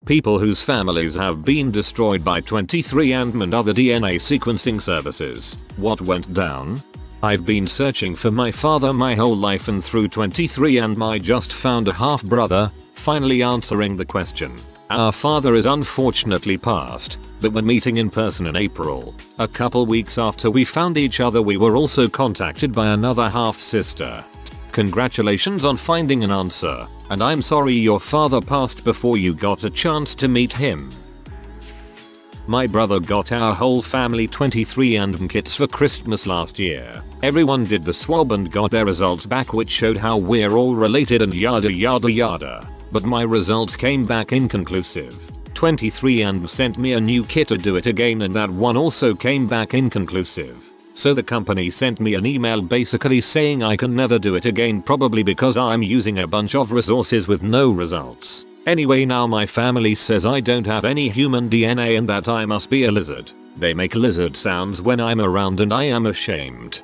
People whose families have been destroyed by 23andMe and other DNA sequencing services. What went down? I've been searching for my father my whole life, and through 23andMe I just found a half brother, finally answering the question. Our father is unfortunately passed, but when meeting in person in April, a couple weeks after we found each other, we were also contacted by another half sister. Congratulations on finding an answer, and I'm sorry your father passed before you got a chance to meet him. My brother got our whole family 23andMe kits for Christmas last year. Everyone did the swab and got their results back, which showed how we're all related and yada yada yada. But my results came back inconclusive. 23andMe sent me a new kit to do it again, and that one also came back inconclusive. So the company sent me an email basically saying I can never do it again, probably because I'm using a bunch of resources with no results. Anyway, now my family says I don't have any human DNA and that I must be a lizard. They make lizard sounds when I'm around and I am ashamed.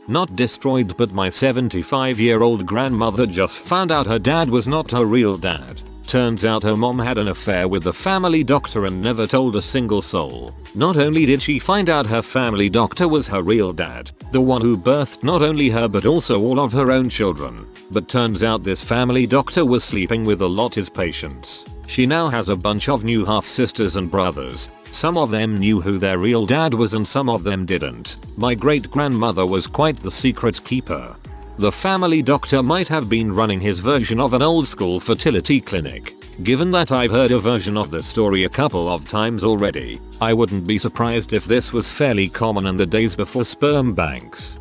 Not destroyed, but my 75-year-old grandmother just found out her dad was not her real dad. Turns out her mom had an affair with the family doctor and never told a single soul. Not only did she find out her family doctor was her real dad, the one who birthed not only her but also all of her own children, but turns out this family doctor was sleeping with a lot of his patients. She now has a bunch of new half-sisters and brothers. Some of them knew who their real dad was and some of them didn't. My great-grandmother was quite the secret keeper. The family doctor might have been running his version of an old-school fertility clinic. Given that I've heard a version of the story a couple of times already, I wouldn't be surprised if this was fairly common in the days before sperm banks.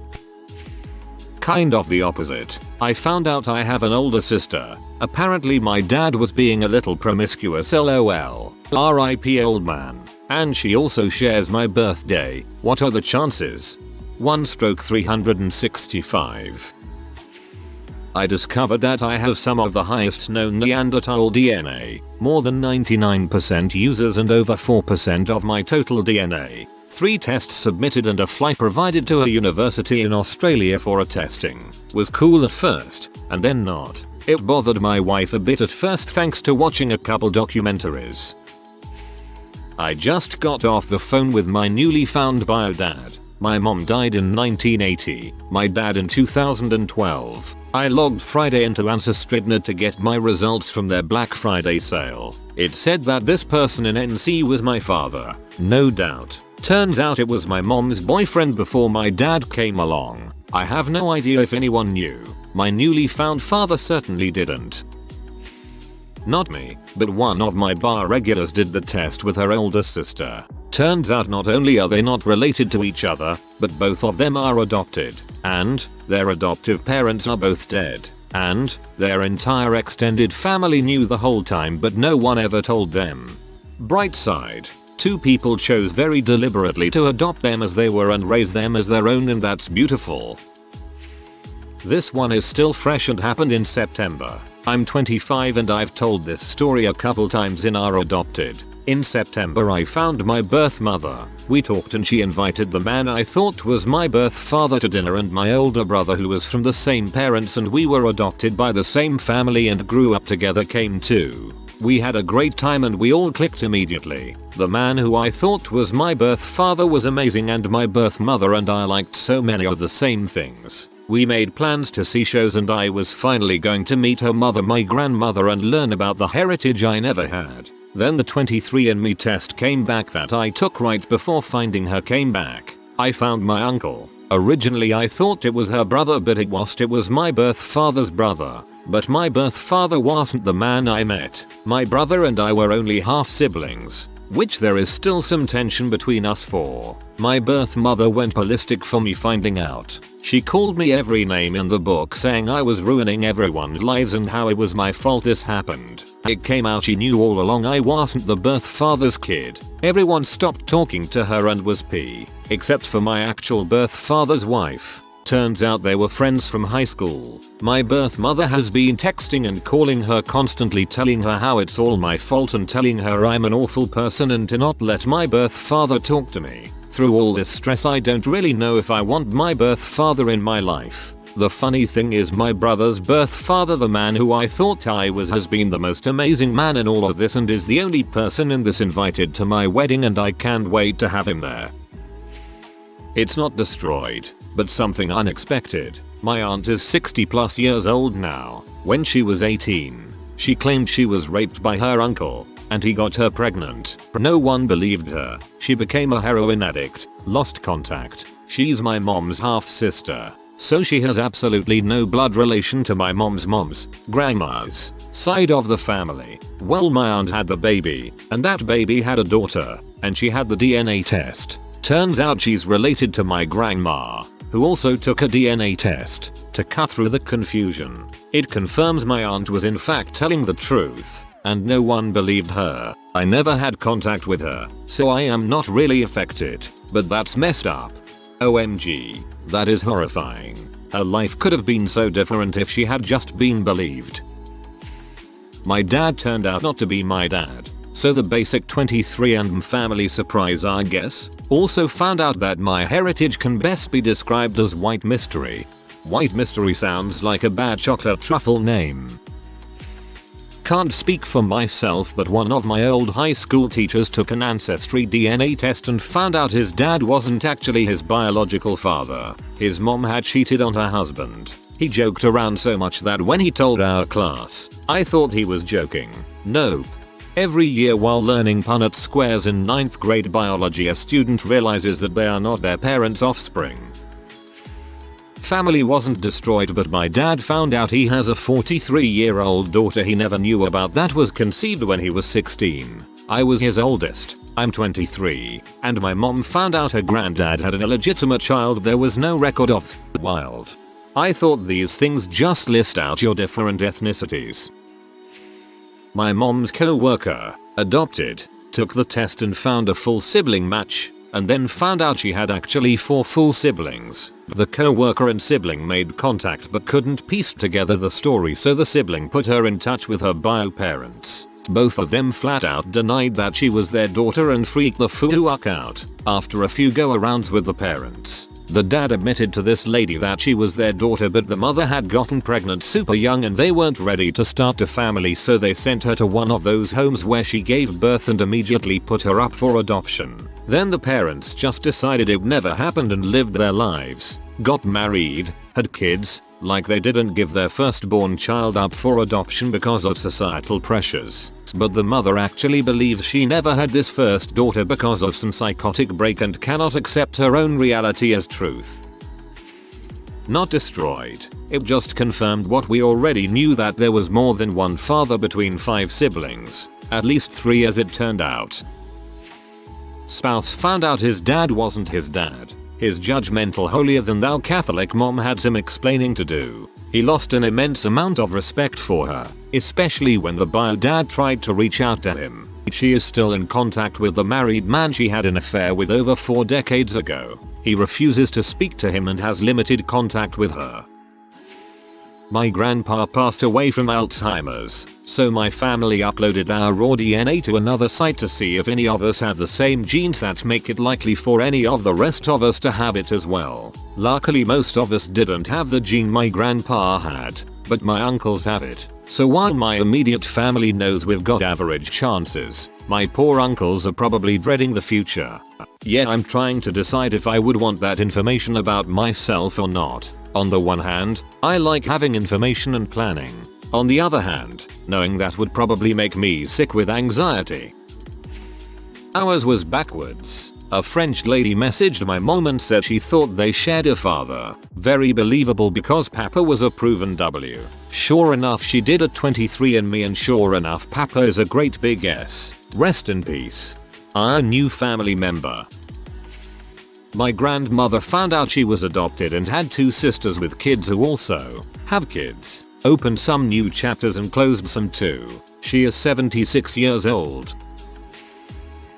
Kind of the opposite. I found out I have an older sister. Apparently my dad was being a little promiscuous, lol. RIP old man. And she also shares my birthday. What are the chances? 1/365. I discovered that I have some of the highest known Neanderthal DNA, more than 99% users and over 4% of my total DNA. 3 tests submitted and a flight provided to a university in Australia for a testing. Was cool at first, and then not. It bothered my wife a bit at first thanks to watching a couple documentaries. I just got off the phone with my newly found bio dad. My mom died in 1980, my dad in 2012. I logged Friday into AskReddit to get my results from their Black Friday sale. It said that this person in NC was my father. No doubt. Turns out it was my mom's boyfriend before my dad came along. I have no idea if anyone knew. My newly found father certainly didn't. Not me, but one of my bar regulars did the test with her older sister. Turns out not only are they not related to each other, but both of them are adopted, and their adoptive parents are both dead, and their entire extended family knew the whole time but no one ever told them. Bright side. 2 people chose very deliberately to adopt them as they were and raise them as their own, and that's beautiful. This one is still fresh and happened in September. I'm 25 and I've told this story a couple times in our adopted. In September I found my birth mother. We talked and she invited the man I thought was my birth father to dinner and my older brother who was from the same parents and we were adopted by the same family and grew up together came too. We had a great time and we all clicked immediately. The man who I thought was my birth father was amazing and my birth mother and I liked so many of the same things. We made plans to see shows and I was finally going to meet her mother, my grandmother, and learn about the heritage I never had. Then the 23andMe test came back that I took right before finding her came back. I found my uncle. Originally I thought it was her brother but it was my birth father's brother. But my birth father wasn't the man I met. My brother and I were only half siblings, which there is still some tension between us for. My birth mother went ballistic for me finding out. She called me every name in the book saying I was ruining everyone's lives and how it was my fault this happened. It came out she knew all along I wasn't the birth father's kid. Everyone stopped talking to her and was except for my actual birth father's wife. Turns out they were friends from high school. My birth mother has been texting and calling her constantly telling her how it's all my fault and telling her I'm an awful person and to not let my birth father talk to me. Through all this stress I don't really know if I want my birth father in my life. The funny thing is my brother's birth father, the man who I thought I was, has been the most amazing man in all of this and is the only person in this invited to my wedding, and I can't wait to have him there. It's not destroyed, but something unexpected. My aunt is 60 plus years old now. When she was 18, she claimed she was raped by her uncle, and he got her pregnant. No one believed her. She became a heroin addict, lost contact. She's my mom's half sister, so she has absolutely no blood relation to my mom's grandma's side of the family. Well, my aunt had the baby, and that baby had a daughter, and she had the DNA test. Turns out she's related to my grandma, who also took a DNA test. To cut through the confusion, it confirms my aunt was in fact telling the truth, and no one believed her. I never had contact with her, so I am not really affected, but that's messed up. OMG, that is horrifying. Her life could have been so different if she had just been believed. My dad turned out not to be my dad, so the basic 23andMe family surprise, I guess. Also found out that my heritage can best be described as white mystery. White mystery sounds like a bad chocolate truffle name. Can't speak for myself, but one of my old high school teachers took an ancestry DNA test and found out his dad wasn't actually his biological father. His mom had cheated on her husband. He joked around so much that when he told our class, I thought he was joking. Nope. Every year while learning Punnett squares in 9th grade biology, a student realizes that they are not their parents' offspring. Family wasn't destroyed, but my dad found out he has a 43-year-old daughter he never knew about that was conceived when he was 16. I was his oldest. I'm 23. And my mom found out her granddad had an illegitimate child there was no record of. Wild. I thought these things just list out your different ethnicities. My mom's co-worker, adopted, took the test and found a full sibling match, and then found out she had actually 4 full siblings. The co-worker and sibling made contact but couldn't piece together the story, so the sibling put her in touch with her bio parents. Both of them flat out denied that she was their daughter and freaked the fuck out. After a few go-arounds with the parents, the dad admitted to this lady that she was their daughter, but the mother had gotten pregnant super young and they weren't ready to start a family, so they sent her to one of those homes where she gave birth and immediately put her up for adoption. Then the parents just decided it never happened and lived their lives, got married, had kids, like they didn't give their firstborn child up for adoption because of societal pressures. But the mother actually believes she never had this first daughter because of some psychotic break and cannot accept her own reality as truth. Not destroyed, it just confirmed what we already knew, that there was more than one father between 5 siblings, at least 3 as it turned out. Spouse found out his dad wasn't his dad. His judgmental holier-than-thou Catholic mom had some explaining to do. He lost an immense amount of respect for her, especially when the bio dad tried to reach out to him. She is still in contact with the married man she had an affair with over 4 decades ago. He refuses to speak to him and has limited contact with her. My grandpa passed away from Alzheimer's, so my family uploaded our raw DNA to another site to see if any of us have the same genes that make it likely for any of the rest of us to have it as well. Luckily most of us didn't have the gene my grandpa had, but my uncles have it. So while my immediate family knows we've got average chances, my poor uncles are probably dreading the future. Yeah, I'm trying to decide if I would want that information about myself or not. On the one hand, I like having information and planning. On the other hand, knowing that would probably make me sick with anxiety. Ours was backwards. A French lady messaged my mom and said she thought they shared a father. Very believable because Papa was a proven W. Sure enough she did a 23andMe and sure enough Papa is a great big S. Rest in peace. Our new family member. My grandmother found out she was adopted and had 2 sisters with kids who also have kids. Opened some new chapters and closed some too. She is 76 years old.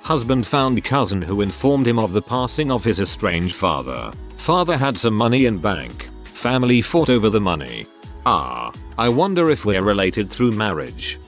Husband found cousin who informed him of the passing of his estranged father. Father had some money in bank. Family fought over the money. I wonder if we're related through marriage.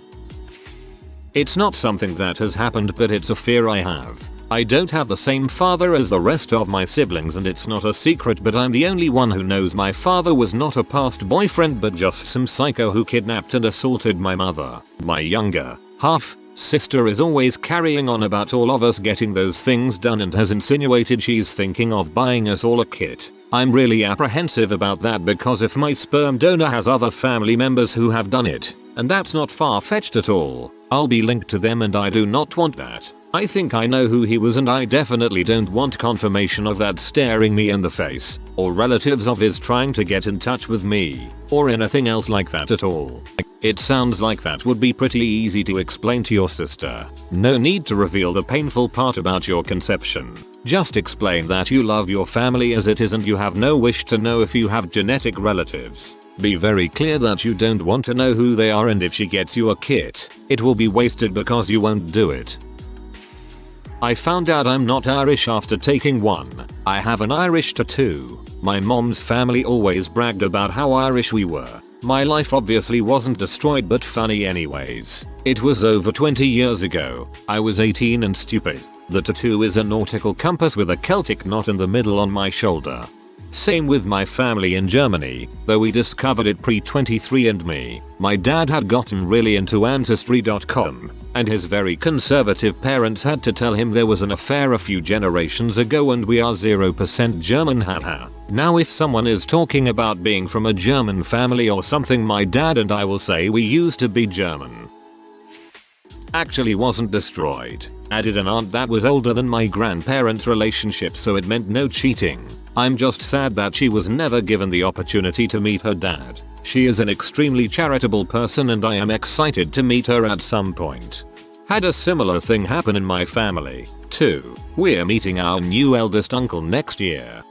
It's not something that has happened, but it's a fear I have. I don't have the same father as the rest of my siblings and it's not a secret, but I'm the only one who knows my father was not a past boyfriend but just some psycho who kidnapped and assaulted my mother. My younger half sister is always carrying on about all of us getting those things done and has insinuated she's thinking of buying us all a kit. I'm really apprehensive about that because if my sperm donor has other family members who have done it, and that's not far-fetched at all, I'll be linked to them and I do not want that. I think I know who he was and I definitely don't want confirmation of that staring me in the face, or relatives of his trying to get in touch with me, or anything else like that at all. It sounds like that would be pretty easy to explain to your sister. No need to reveal the painful part about your conception. Just explain that you love your family as it is and you have no wish to know if you have genetic relatives. Be very clear that you don't want to know who they are, and if she gets you a kit, it will be wasted because you won't do it. I found out I'm not Irish after taking one. I have an Irish tattoo. My mom's family always bragged about how Irish we were. My life obviously wasn't destroyed, but funny anyways. It was over 20 years ago. I was 18 and stupid. The tattoo is a nautical compass with a Celtic knot in the middle on my shoulder. Same with my family in Germany, though we discovered it pre-23andMe. My dad had gotten really into Ancestry.com, and his very conservative parents had to tell him there was an affair a few generations ago and we are 0% German, haha. Now if someone is talking about being from a German family or something, my dad and I will say we used to be German. Actually wasn't destroyed. Added an aunt that was older than my grandparents' relationship, so it meant no cheating. I'm just sad that she was never given the opportunity to meet her dad. She is an extremely charitable person and I am excited to meet her at some point. Had a similar thing happen in my family, too. We're meeting our new eldest uncle next year.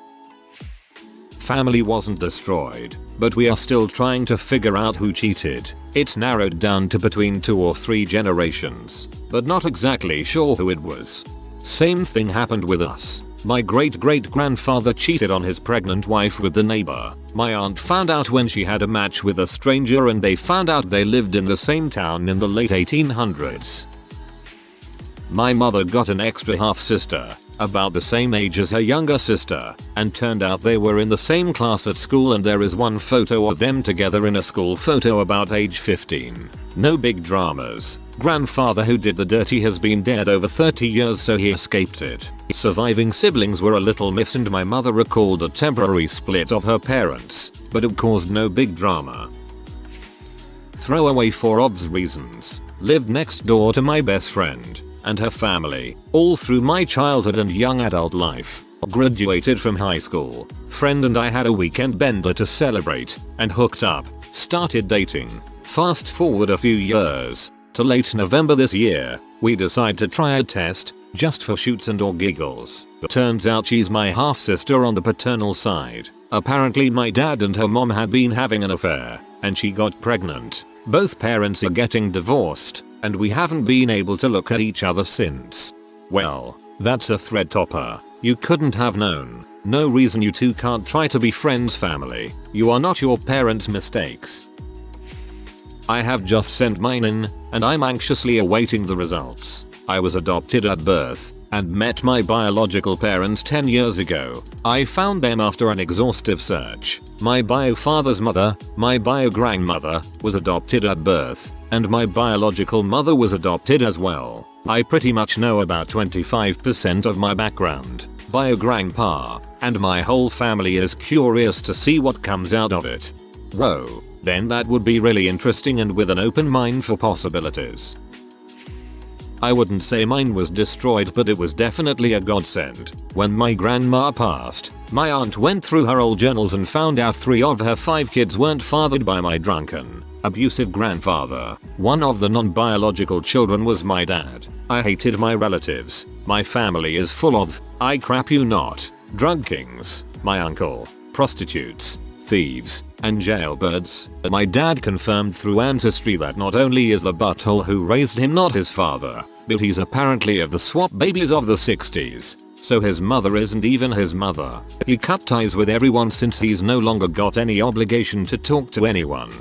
Family wasn't destroyed, but we are still trying to figure out who cheated. It's narrowed down to between 2 or 3 generations, but not exactly sure who it was. Same thing happened with us. My great-great-grandfather cheated on his pregnant wife with the neighbor. My aunt found out when she had a match with a stranger and they found out they lived in the same town in the late 1800s. My mother got an extra half-sister, about the same age as her younger sister, and turned out they were in the same class at school, and there is one photo of them together in a school photo about age 15. No big dramas. Grandfather who did the dirty has been dead over 30 years, so he escaped it. Surviving siblings were a little miffed and my mother recalled a temporary split of her parents, but it caused no big drama. Throwaway for obvious reasons. Lived next door to my best friend and her family all through my childhood and young adult life. Graduated from high school. Friend and I had a weekend bender to celebrate and hooked up. Started dating. Fast forward a few years to late November this year, we decide to try a test just for shoots and or giggles. Turns out she's my half sister on the paternal side. Apparently my dad and her mom had been having an affair and she got pregnant. Both parents are getting divorced and we haven't been able to look at each other since. Well, that's a thread topper. You couldn't have known. No reason you two can't try to be friends, family. You are not your parents' mistakes. I have just sent mine in, and I'm anxiously awaiting the results. I was adopted at birth and met my biological parents 10 years ago. I found them after an exhaustive search. My bio father's mother, my bio grandmother, was adopted at birth, and my biological mother was adopted as well. I pretty much know about 25% of my background, bio grandpa, and my whole family is curious to see what comes out of it. Whoa, then that would be really interesting and with an open mind for possibilities. I wouldn't say mine was destroyed, but it was definitely a godsend. When my grandma passed, my aunt went through her old journals and found out 3 of her 5 kids weren't fathered by my drunken, abusive grandfather. One of the non-biological children was my dad. I hated my relatives. My family is full of, I crap you not, drug kings, my uncle, prostitutes, thieves, and jailbirds. My dad confirmed through Ancestry that not only is the butthole who raised him not his father, but he's apparently of the swap babies of the 60s. So his mother isn't even his mother. He cut ties with everyone since he's no longer got any obligation to talk to anyone.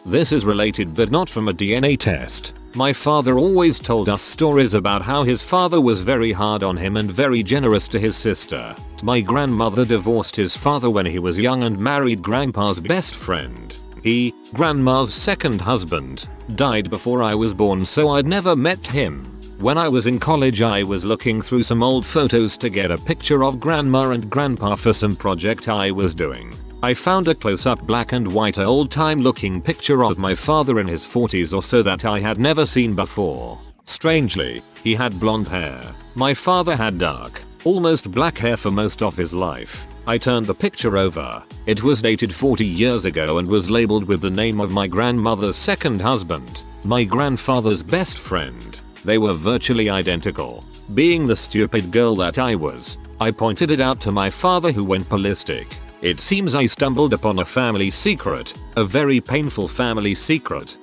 This is related but not from a DNA test. My father always told us stories about how his father was very hard on him and very generous to his sister. My grandmother divorced his father when he was young and married grandpa's best friend. He, grandma's second husband, died before I was born, so I'd never met him. When I was in college, I was looking through some old photos to get a picture of grandma and grandpa for some project I was doing. I found a close-up black and white old-time looking picture of my father in his 40s or so that I had never seen before. Strangely, he had blonde hair. My father had dark, almost black hair for most of his life. I turned the picture over. It was dated 40 years ago and was labeled with the name of my grandmother's second husband, my grandfather's best friend. They were virtually identical. Being the stupid girl that I was, I pointed it out to my father, who went ballistic. It seems I stumbled upon a family secret, a very painful family secret.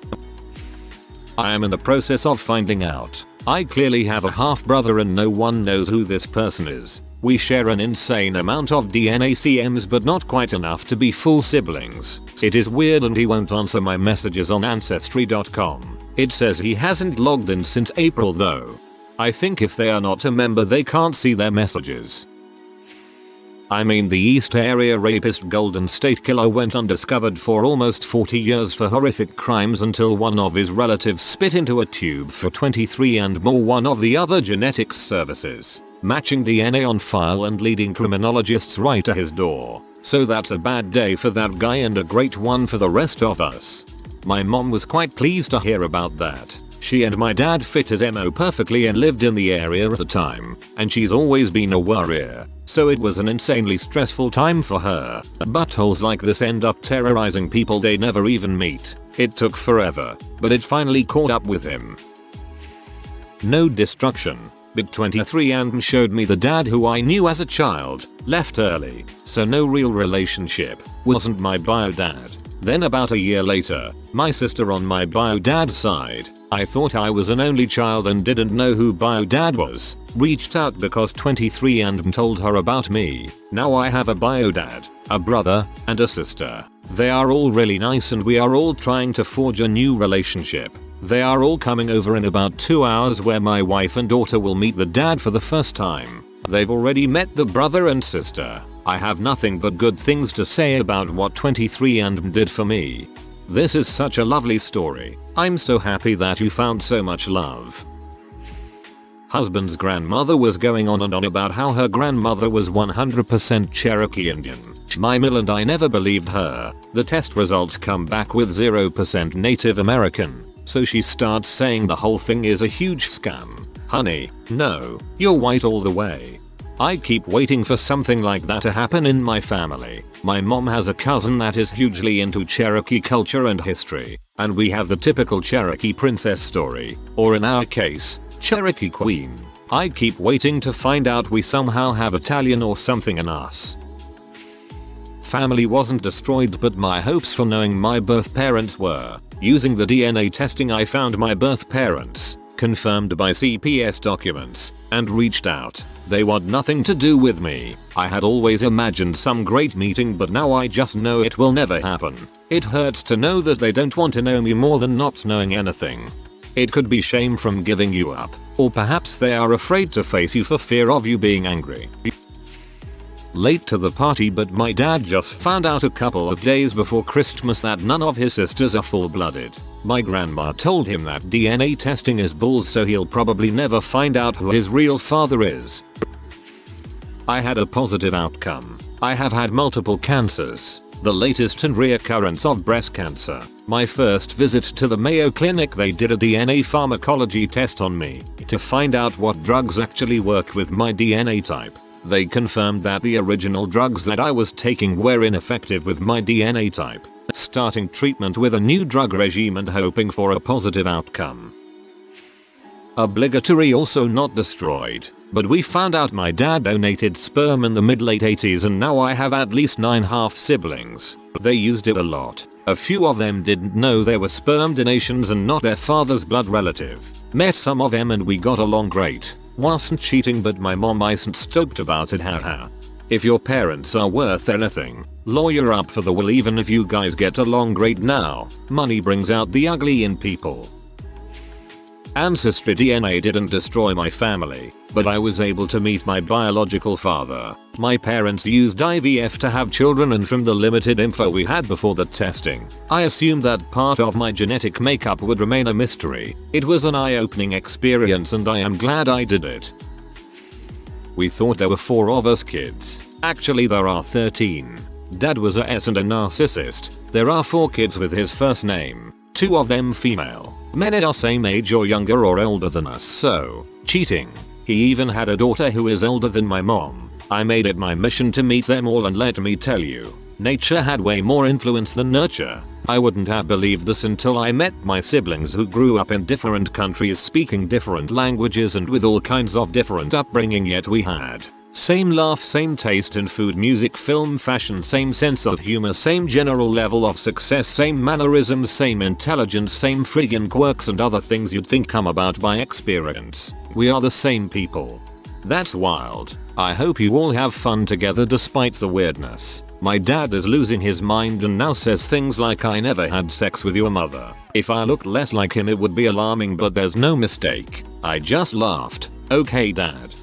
I am in the process of finding out. I clearly have a half-brother and no one knows who this person is. We share an insane amount of DNA CMs but not quite enough to be full siblings. It is weird and he won't answer my messages on Ancestry.com. It says he hasn't logged in since April though. I think if they are not a member they can't see their messages. I mean, the East Area rapist Golden State Killer went undiscovered for almost 40 years for horrific crimes until one of his relatives spit into a tube for 23 and more, one of the other genetics services, matching DNA on file and leading criminologists right to his door. So that's a bad day for that guy and a great one for the rest of us. My mom was quite pleased to hear about that. She and my dad fit his MO perfectly and lived in the area at the time, and she's always been a worrier, so it was an insanely stressful time for her. Buttholes like this end up terrorizing people they never even meet. It took forever, but it finally caught up with him. No destruction. Big 23 and showed me the dad who I knew as a child, left early, so no real relationship, wasn't my bio dad. Then about a year later, my sister on my bio dad's side, I thought I was an only child and didn't know who bio dad was, reached out because 23 and told her about me. Now I have a bio dad, a brother, and a sister. They are all really nice and we are all trying to forge a new relationship. They are all coming over in about 2 hours where my wife and daughter will meet the dad for the first time. They've already met the brother and sister. I have nothing but good things to say about what 23 and did for me. This is such a lovely story. I'm so happy that you found so much love. Husband's grandmother was going on and on about how her grandmother was 100% Cherokee Indian. My mill and I never believed her. The test results come back with 0% Native American. So she starts saying the whole thing is a huge scam. Honey, no, you're white all the way. I keep waiting for something like that to happen in my family. My mom has a cousin that is hugely into Cherokee culture and history, and we have the typical Cherokee princess story, or in our case, Cherokee queen. I keep waiting to find out we somehow have Italian or something in us. Family wasn't destroyed, but my hopes for knowing my birth parents were. Using the DNA testing I found my birth parents, confirmed by CPS documents, and reached out. They want nothing to do with me. I had always imagined some great meeting, but now I just know it will never happen. It hurts to know that they don't want to know me more than not knowing anything. It could be shame from giving you up, or perhaps they are afraid to face you for fear of you being angry. Late to the party, but my dad just found out a couple of days before Christmas that none of his sisters are full-blooded. My grandma told him that DNA testing is bulls, so he'll probably never find out who his real father is. I had a positive outcome. I have had multiple cancers, the latest and reoccurrence of breast cancer. My first visit to the Mayo Clinic, they did a DNA pharmacology test on me to find out what drugs actually work with my DNA type. They confirmed that the original drugs that I was taking were ineffective with my DNA type, starting treatment with a new drug regime and hoping for a positive outcome. Obligatory also not destroyed, but we found out my dad donated sperm in the mid-late 80s and now I have at least 9 half siblings. They used it a lot. A few of them didn't know they were sperm donations and not their father's blood relative. Met some of them and we got along great. Wasn't cheating, but my mom isn't stoked about it, haha. If your parents are worth anything, lawyer up for the will. Even if you guys get along great now, money brings out the ugly in people. Ancestry DNA didn't destroy my family, but I was able to meet my biological father. My parents used IVF to have children, and from the limited info we had before the testing, I assumed that part of my genetic makeup would remain a mystery. It was an eye-opening experience and I am glad I did it. We thought there were 4 of us kids. Actually there are 13. Dad was a S and a narcissist. There are 4 kids with his first name. 2 of them female. Men are same age or younger or older than us, so cheating. He even had a daughter who is older than my mom. I made it my mission to meet them all, and let me tell you, nature had way more influence than nurture. I wouldn't have believed this until I met my siblings who grew up in different countries speaking different languages and with all kinds of different upbringing, yet we had same laugh, same taste in food, music, film, fashion, same sense of humor, same general level of success, same mannerisms, same intelligence, same friggin' quirks and other things you'd think come about by experience. We are the same people. That's wild. I hope you all have fun together despite the weirdness. My dad is losing his mind and now says things like, "I never had sex with your mother." If I looked less like him it would be alarming, but there's no mistake. I just laughed. Okay, Dad.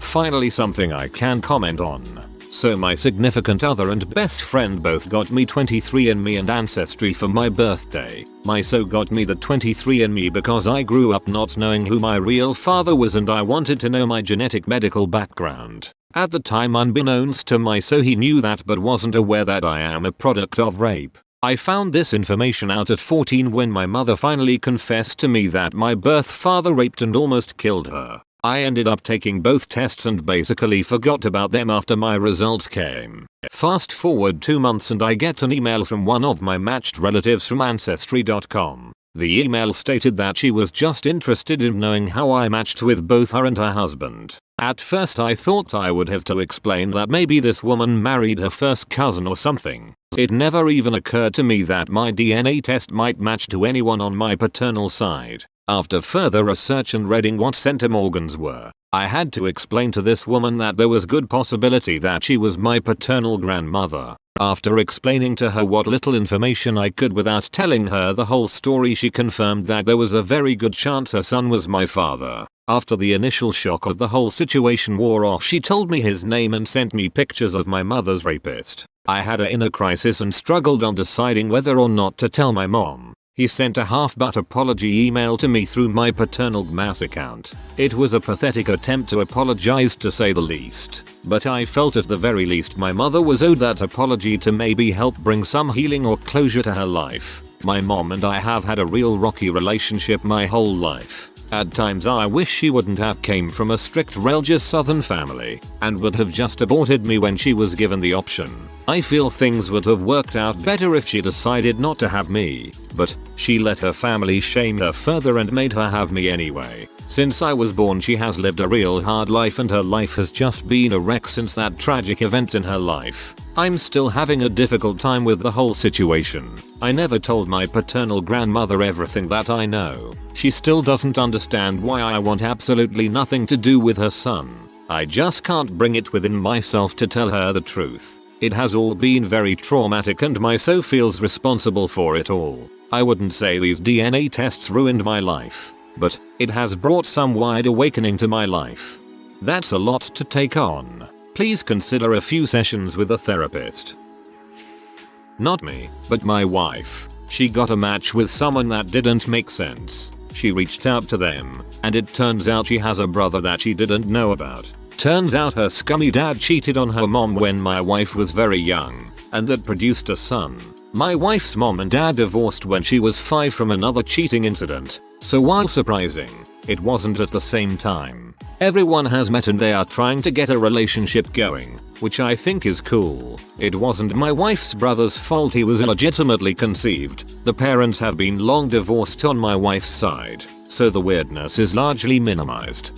Finally something I can comment on. So my significant other and best friend both got me 23andMe and Ancestry for my birthday. My so got me the 23andMe because I grew up not knowing who my real father was and I wanted to know my genetic medical background. At the time, unbeknownst to my so, he knew that but wasn't aware that I am a product of rape. I found this information out at 14 when my mother finally confessed to me that my birth father raped and almost killed her. I ended up taking both tests and basically forgot about them after my results came. Fast forward 2 months and I get an email from one of my matched relatives from Ancestry.com. The email stated that she was just interested in knowing how I matched with both her and her husband. At first I thought I would have to explain that maybe this woman married her first cousin or something. It never even occurred to me that my DNA test might match to anyone on my paternal side. After further research and reading what centimorgans were, I had to explain to this woman that there was good possibility that she was my paternal grandmother. After explaining to her what little information I could without telling her the whole story, she confirmed that there was a very good chance her son was my father. After the initial shock of the whole situation wore off, she told me his name and sent me pictures of my mother's rapist. I had an inner crisis and struggled on deciding whether or not to tell my mom. He sent a half-but apology email to me through my paternal GMAS account. It was a pathetic attempt to apologize, to say the least. But I felt at the very least my mother was owed that apology to maybe help bring some healing or closure to her life. My mom and I have had a real rocky relationship my whole life. At times I wish she wouldn't have came from a strict religious southern family and would have just aborted me when she was given the option. I feel things would have worked out better if she decided not to have me, but she let her family shame her further and made her have me anyway. Since I was born she has lived a real hard life and her life has just been a wreck since that tragic event in her life. I'm still having a difficult time with the whole situation. I never told my paternal grandmother everything that I know. She still doesn't understand why I want absolutely nothing to do with her son. I just can't bring it within myself to tell her the truth. It has all been very traumatic and my so feels responsible for it all. I wouldn't say these DNA tests ruined my life, but it has brought some wide awakening to my life. That's a lot to take on. Please consider a few sessions with a therapist. Not me, but my wife. She got a match with someone that didn't make sense. She reached out to them, and it turns out she has a brother that she didn't know about. Turns out her scummy dad cheated on her mom when my wife was very young, and that produced a son. My wife's mom and dad divorced when she was 5 from another cheating incident, so while surprising, it wasn't at the same time. Everyone has met and they are trying to get a relationship going, which I think is cool. It wasn't my wife's brother's fault he was illegitimately conceived. The parents have been long divorced on my wife's side, so the weirdness is largely minimized.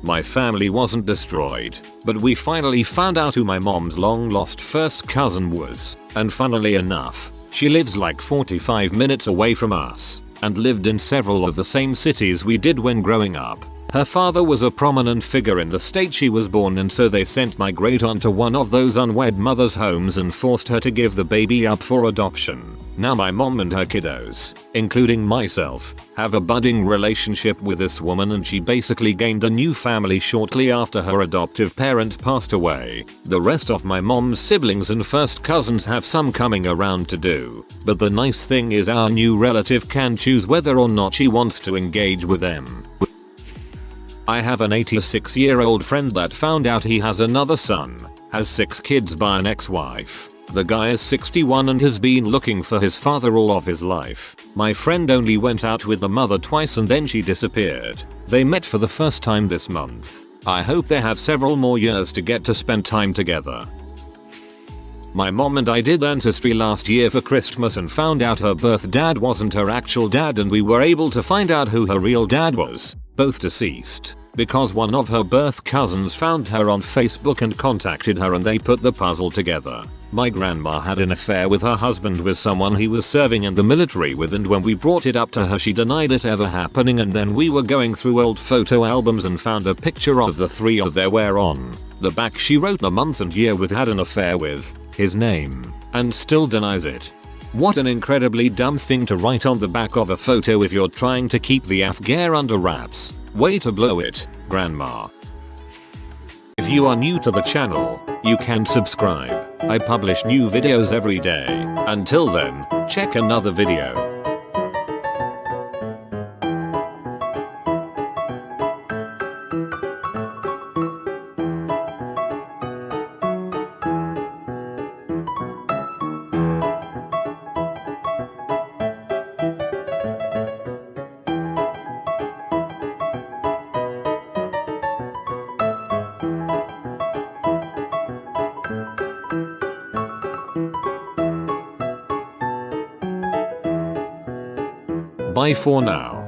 My family wasn't destroyed, but we finally found out who my mom's long lost first cousin was, and funnily enough, she lives like 45 minutes away from us, and lived in several of the same cities we did when growing up. Her father was a prominent figure in the state she was born in, so they sent my great aunt to one of those unwed mothers' homes and forced her to give the baby up for adoption. Now my mom and her kiddos, including myself, have a budding relationship with this woman, and she basically gained a new family shortly after her adoptive parents passed away. The rest of my mom's siblings and first cousins have some coming around to do, but the nice thing is our new relative can choose whether or not she wants to engage with them. I have an 86-year-old friend that found out he has another son, has 6 kids by an ex-wife. The guy is 61 and has been looking for his father all of his life. My friend only went out with the mother twice and then she disappeared. They met for the first time this month. I hope they have several more years to get to spend time together. My mom and I did ancestry last year for Christmas and found out her birth dad wasn't her actual dad, and we were able to find out who her real dad was, both deceased, because one of her birth cousins found her on Facebook and contacted her and they put the puzzle together. My grandma had an affair with her husband with someone he was serving in the military with, and when we brought it up to her she denied it ever happening, and then we were going through old photo albums and found a picture of the 3 of their where on the back she wrote the month and year with had an affair with, his name, and still denies it. What an incredibly dumb thing to write on the back of a photo if you're trying to keep the affair under wraps. Way to blow it, grandma. If you are new to the channel, you can subscribe. I publish new videos every day. Until then, check another video. Bye for now.